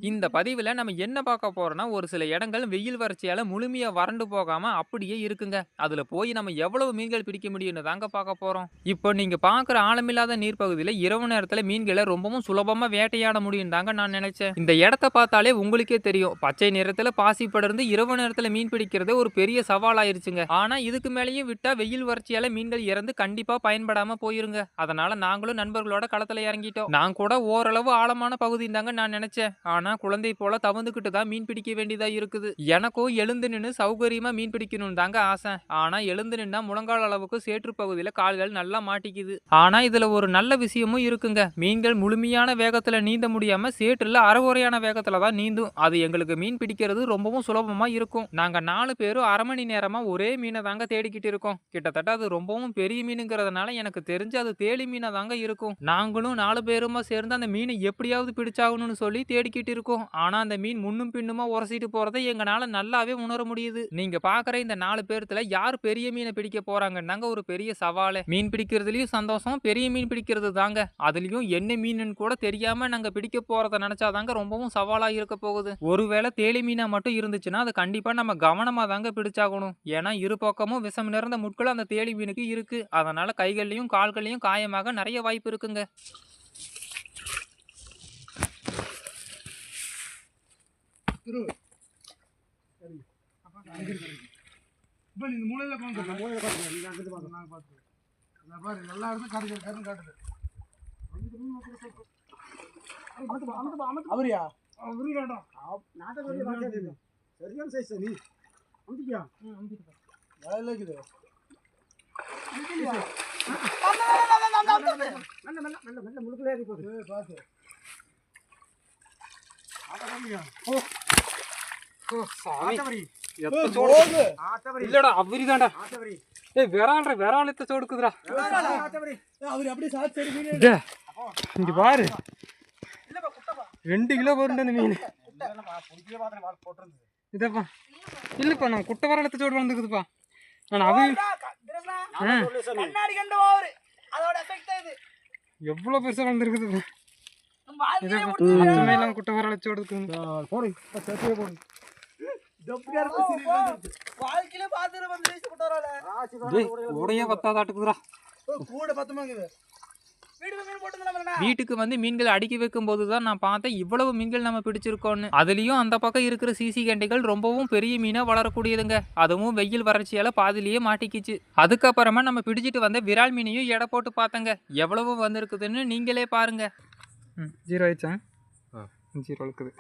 இந்த பதிவில் நம்ம என்ன பார்க்க போறோம்னா ஒரு சில இடங்கள் வெயில் வறட்சியால முழுமையா வறண்டு போகாம அப்படியே இருக்குங்க. அதுல போய் நம்ம எவ்வளவு மீன்கள் பிடிக்க முடியும்னு தாங்க பார்க்க போறோம். இப்போ நீங்க பார்க்குற ஆழமில்லாத நீர்ப்பகுதியில இரவு நேரத்துல மீன்களை ரொம்பவும் சுலபமா வேட்டையாட முடியும் தாங்க நான் நினைச்சேன். இந்த இடத்த பார்த்தாலே உங்களுக்கே தெரியும், பச்சை நிறத்துல பாசி படர்ந்து இரவு நேரத்துல மீன் பிடிக்கிறது ஒரு பெரிய சவாலாயிருச்சுங்க. ஆனா இதுக்கு மேலேயும் விட்டா வெயில் வறட்சியால மீன்கள் இறந்து கண்டிப்பா பயன்படாம போயிருங்க. அதனால நாங்களும் நண்பர்களோட களத்துல இறங்கிட்டோம். நான் கூட ஓரளவு ஆழமான பகுதி தாங்க நான் நினைச்சேன். ஆனா குழந்தை போல தவந்துகிட்டு தான் மீன் பிடிக்க வேண்டியதா இருக்குது. எனக்கும் எழுந்து நின்று சௌகரியமா மீன் பிடிக்கணும் தாங்க ஆசை. ஆனா எழுந்து நின்னா முழங்கால் அளவுக்கு சேற்று பகுதியில கால்கள் நல்லா மாட்டிக்குது. ஆனா இதுல ஒரு நல்ல விஷயமும் இருக்குங்க. மீன்கள் முழுமையான வேகத்துல நீந்த முடியாம சேற்றுல அரைகுறையான வேகத்துல தான் நீந்தும். அது எங்களுக்கு மீன் பிடிக்கிறது ரொம்பவும் சுலபமா இருக்கும். நாங்க 4 பேரும் அரை மணி நேரமா ஒரே மீனை தாங்க தேடிக்கிட்டு இருக்கோம். கிட்டத்தட்ட அது ரொம்பவும் பெரிய மீனுங்கிறதுனால எனக்கு தெரிஞ்சு அது தேலி மீனா தாங்க இருக்கும். நாங்களும் 4 பேருமா சேர்ந்து அந்த மீனை எப்படியாவது பிடிச்சாகணும்னு சொல்லி தேடிக்கிட்டு இருக்கோம். ஆனா அந்த மீன் முன்னும் பின்னுமா உரசிட்டு போறதை எங்கனால நல்லாவே உணர முடியுது. நீங்க பாக்குற இந்த 4 பேர்த்துல யார் பெரிய மீனை பிடிக்க போறாங்கன்னு தாங்க ஒரு பெரிய சவாலே. மீன் பிடிக்கிறதுலயும் சந்தோஷம், பெரிய மீன் பிடிக்கிறது தாங்க. அதுலயும் என்ன மீன் கூட தெரியாம நாங்க பிடிக்க போறத நினைச்சாதாங்க ரொம்பவும் சவாலா இருக்க போகுது. ஒருவேளை தேலி மீனா மட்டும் இருந்துச்சுன்னா அது கண்டிப்பா நம்ம கவனமா தாங்க பிடிச்சாகணும். ஏன்னா இரு பக்கமும் விஷம் நிறைந்த முட்கள் அந்த தேலி மீனுக்கு இருக்கு. அதனால கைகள்லயும் கால்கள்லயும் காயமாக நிறைய வாய்ப்பு இருக்குங்க. இல்லடா அவரிதான்டா. ஏய் விரால்ற விராலத்தை சொடுக்குதுடா. இங்க பாரு 2 கிலோ வருண்டு அந்த மீன். இதப்பா இல்லப்பா நான் குட்டை விராலத்தை சோடு வந்துக்குதுப்பா. நான் எவ்வளவு பெருசா வளர்ந்துருக்குது. எல்லாம் குட்டை விராலத்தை சோடு வீட்டுக்கு வந்து மீன்கள் அடுக்கி வைக்கும் போதுதான் நான் பார்த்தேன் இவ்வளவு மீன்கள் நம்ம பிடிச்சிருக்கோம்னு. அதுலயும் அந்த பக்கம் இருக்கிற சிசி கண்டைகள் ரொம்பவும் பெரிய மீனா வளரக்கூடியதுங்க. அதுவும் வெயில் வறட்சியால பாதிலேயே மாட்டிக்கிச்சு. அதுக்கப்புறமா நம்ம பிடிச்சிட்டு வந்த விரால் மீனையும் எடை போட்டு பார்த்தங்க. எவ்வளவு வந்திருக்குதுன்னு நீங்களே பாருங்க. 0 ஆயிடுச்சா? 0 இருக்குது.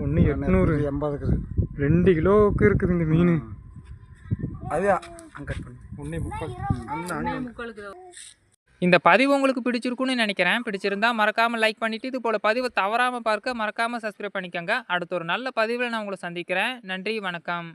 1,880 இருக்குது. 2 கிலோவுக்கு இருக்குது இந்த மீன். இந்த பதிவு உங்களுக்கு பிடிச்சிருக்குன்னு நினைக்கிறேன். பிடிச்சிருந்தா மறக்காம லைக் பண்ணிட்டு இது போல பதிவை தவறாம பார்க்க மறக்காம சப்ஸ்கிரைப் பண்ணிக்கோங்க. அடுத்த ஒரு நல்ல பதிவில் நான் உங்களை சந்திக்கிறேன். நன்றி, வணக்கம்.